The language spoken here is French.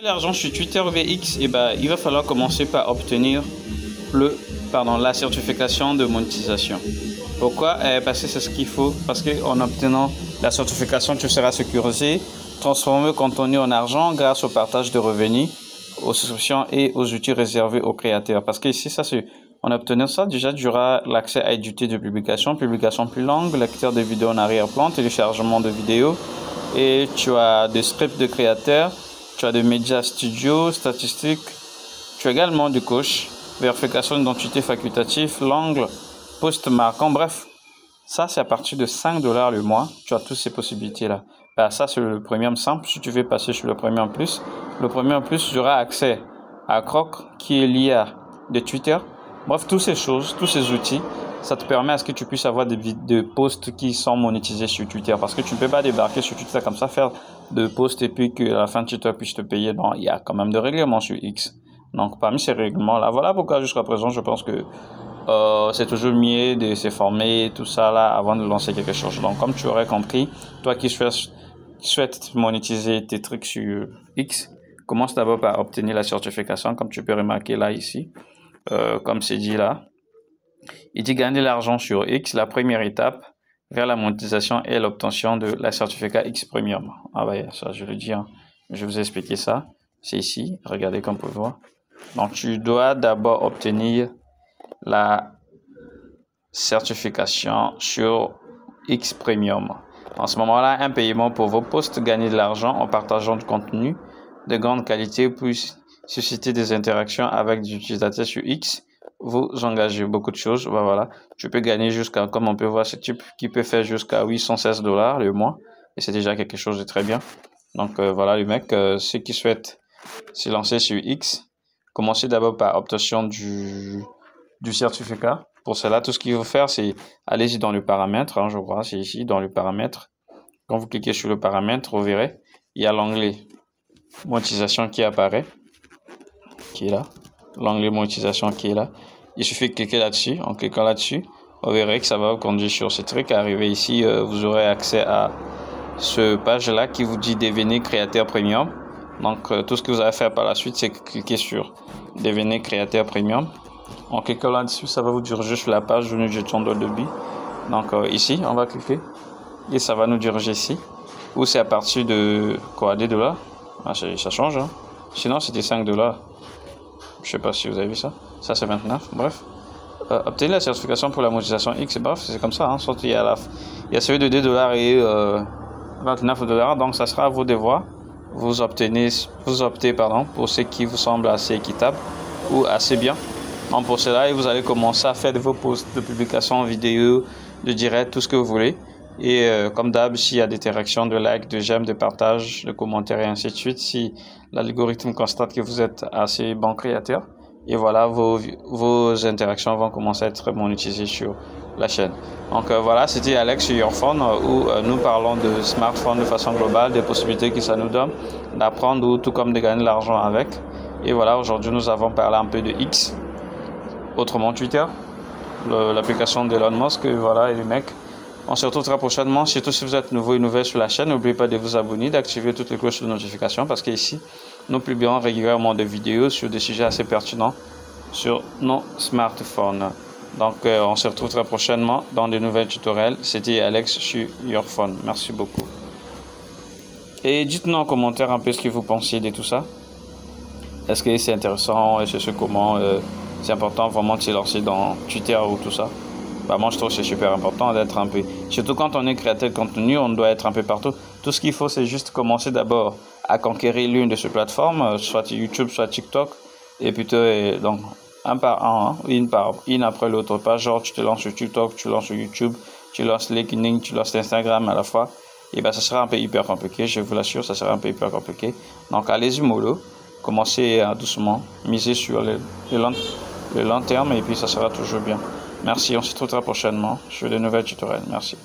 L'argent sur Twitter ou X, il va falloir commencer par obtenir la certification de monétisation. Pourquoi? Parce que c'est ce qu'il faut. Parce qu'en obtenant la certification, tu seras sécurisé, transformer le contenu en argent grâce au partage de revenus, aux subscriptions et aux outils réservés aux créateurs. Parce que ici, en obtenant ça, déjà, tu auras l'accès à éditer de publication plus longue, lecteur de vidéos en arrière-plan, téléchargement de vidéos, et tu as des scripts de créateurs, tu as des médias studio, statistiques, tu as également du coach, vérification d'identité facultative, l'angle, post marquant, bref. Ça, c'est à partir de 5 $ le mois. Tu as toutes ces possibilités-là. Ça, c'est le premium simple. Si tu veux passer sur le premium plus, tu auras accès à Croc, qui est l'IA de Twitter. Bref, toutes ces choses, tous ces outils, ça te permet à ce que tu puisses avoir des posts qui sont monétisés sur Twitter. Parce que tu ne peux pas débarquer sur Twitter comme ça, faire de posts et puis qu'à la fin, Twitter puisse te payer. Bon, il y a quand même des règlements sur X. Donc, parmi ces règlements-là, voilà pourquoi jusqu'à présent, je pense que c'est toujours mieux de se former, tout ça là, avant de lancer quelque chose. Donc, comme tu aurais compris, toi qui souhaites monétiser tes trucs sur X, commence d'abord par obtenir la certification, comme tu peux remarquer là, ici. Comme c'est dit là. Il dit gagner l'argent sur X. La première étape vers la monétisation est l'obtention de la certificat X Premium. Ah ouais, ça je le dis, hein. Je vous ai expliqué ça. C'est ici. Regardez comme vous pouvez voir. Donc, tu dois d'abord obtenir la certification sur X Premium. En ce moment-là, un paiement pour vos posts, gagner de l'argent en partageant du contenu de grande qualité, puis susciter des interactions avec des utilisateurs sur X, vous engagez beaucoup de choses. Voilà, tu peux gagner jusqu'à, comme on peut voir, ce type qui peut faire jusqu'à 816 $ le mois, et c'est déjà quelque chose de très bien. Donc voilà les mecs, ceux qui souhaitent se lancer sur X, commencez d'abord par obtention du certificat. Pour cela, tout ce qu'il faut faire, c'est allez-y dans le paramètre, hein, je crois, c'est ici dans le paramètre. Quand vous cliquez sur le paramètre, vous verrez, il y a l'onglet monétisation qui apparaît, qui est là, l'onglet monétisation qui est là. Il suffit de cliquer là-dessus. En cliquant là-dessus, vous verrez que ça va vous conduire sur ce truc. Arrivé ici, vous aurez accès à ce page-là qui vous dit devenir créateur premium. Donc, tout ce que vous allez faire par la suite, c'est cliquer sur devenir créateur premium. En cliquant là-dessus, ça va vous diriger sur la page où nous jetons de débit. Donc, ici, on va cliquer et ça va nous diriger ici. Où c'est à partir de quoi, des $. Ah, ça change, hein. Sinon, c'était 5 $. Je sais pas si vous avez vu ça. Ça, c'est 29. Bref. Obtenir la certification pour la monétisation X. Bref, c'est comme ça. Hein. Sauf il y a celui de 2 $ et 29 $. Donc, ça sera à vous de voir. Vous optez pour ce qui vous semble assez équitable ou assez bien. Donc, pour cela, vous allez commencer à faire de vos posts de publication vidéo, de direct, tout ce que vous voulez. Et comme d'hab, s'il y a des interactions, de likes, de j'aime, de partage, de commentaires et ainsi de suite, si l'algorithme constate que vous êtes assez bon créateur, et voilà, vos interactions vont commencer à être monétisées sur la chaîne. Donc voilà, c'était Alex sur Yourphone où nous parlons de smartphone de façon globale, des possibilités que ça nous donne d'apprendre ou tout comme de gagner de l'argent avec. Et voilà, aujourd'hui nous avons parlé un peu de X, autrement Twitter, l'application d'Elon Musk, voilà, et les mecs. On se retrouve très prochainement, surtout si vous êtes nouveau et nouvelle sur la chaîne. N'oubliez pas de vous abonner, d'activer toutes les cloches de notification parce qu'ici, nous publions régulièrement des vidéos sur des sujets assez pertinents sur nos smartphones. Donc, on se retrouve très prochainement dans de nouvelles tutoriels. C'était Alex sur Yourphone. Merci beaucoup. Et dites-nous en commentaire un peu ce que vous pensiez de tout ça. Est-ce que c'est intéressant? Est-ce que comment c'est important vraiment de se lancer dans Twitter ou tout ça? Moi, je trouve que c'est super important d'être un peu... Surtout quand on est créateur de contenu, on doit être un peu partout. Tout ce qu'il faut, c'est juste commencer d'abord à conquérir l'une de ces plateformes, soit YouTube, soit TikTok. Et plutôt, donc, un par un, hein, une après l'autre. Pas genre, tu te lances sur TikTok, tu lances sur YouTube, tu lances LinkedIn, tu lances Instagram à la fois. Et ça sera un peu hyper compliqué, je vous l'assure, ça sera un peu hyper compliqué. Donc, allez-y mollo, commencez doucement, misez sur le long terme et puis ça sera toujours bien. Merci, on se retrouve très prochainement sur de nouvelles tutoriels. Merci.